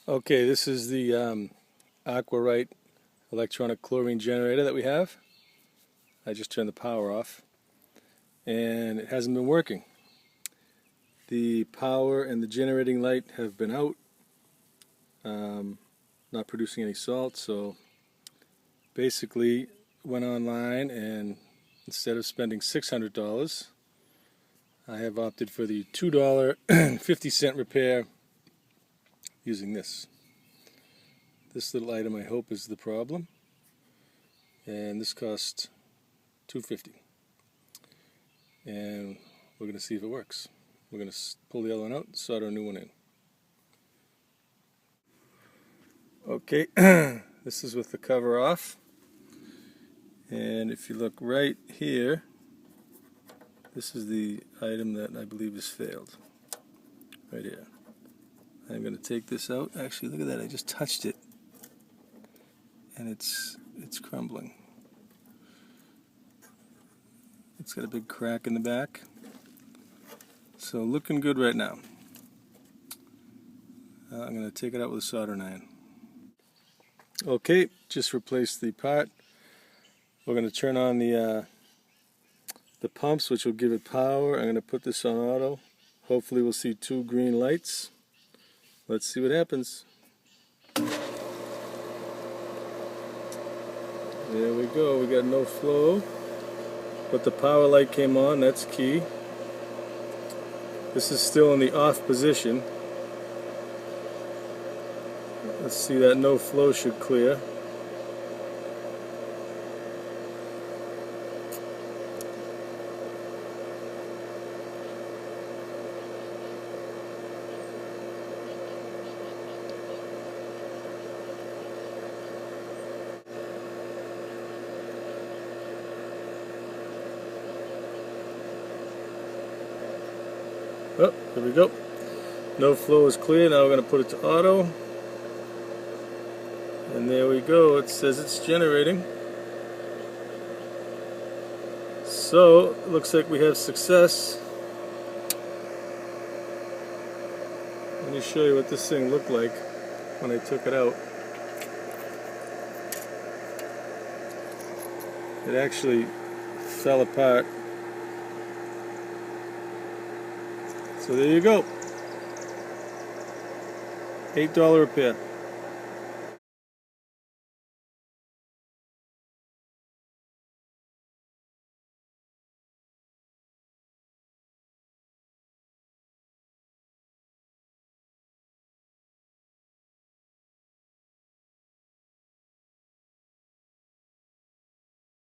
Okay, this is the Aqua Rite electronic chlorine generator that we have. I just turned the power off and it hasn't been working. The power and the generating light have been out, not producing any salt, so basically went online and instead of spending $600, I have opted for the $2.50 repair using this. This little item, I hope, is the problem, and this cost $2.50, and we're going to see if it works. We're going to pull the other one out and solder a new one in. Okay, this is with the cover off, and if you look right here, this is the item that I believe has failed. Right here. I'm going to take this out. Actually, look at that, I just touched it and it's crumbling. It's got a big crack in the back. So looking good right now. I'm going to take it out with a soldering iron. Okay, just replaced the part. We're going to turn on the pumps, which will give it power. I'm going to put this on auto. Hopefully we'll see 2 green lights. Let's see what happens. There we go, we got no flow, but the power light came on, that's key. This is still in the off position. Let's see, that no flow should clear. Oh, there we go. No flow is clear. Now we're going to put it to auto. And there we go. It says it's generating. So, it looks like we have success. Let me show you what this thing looked like when I took it out. It actually fell apart. So there you go. $8 repair.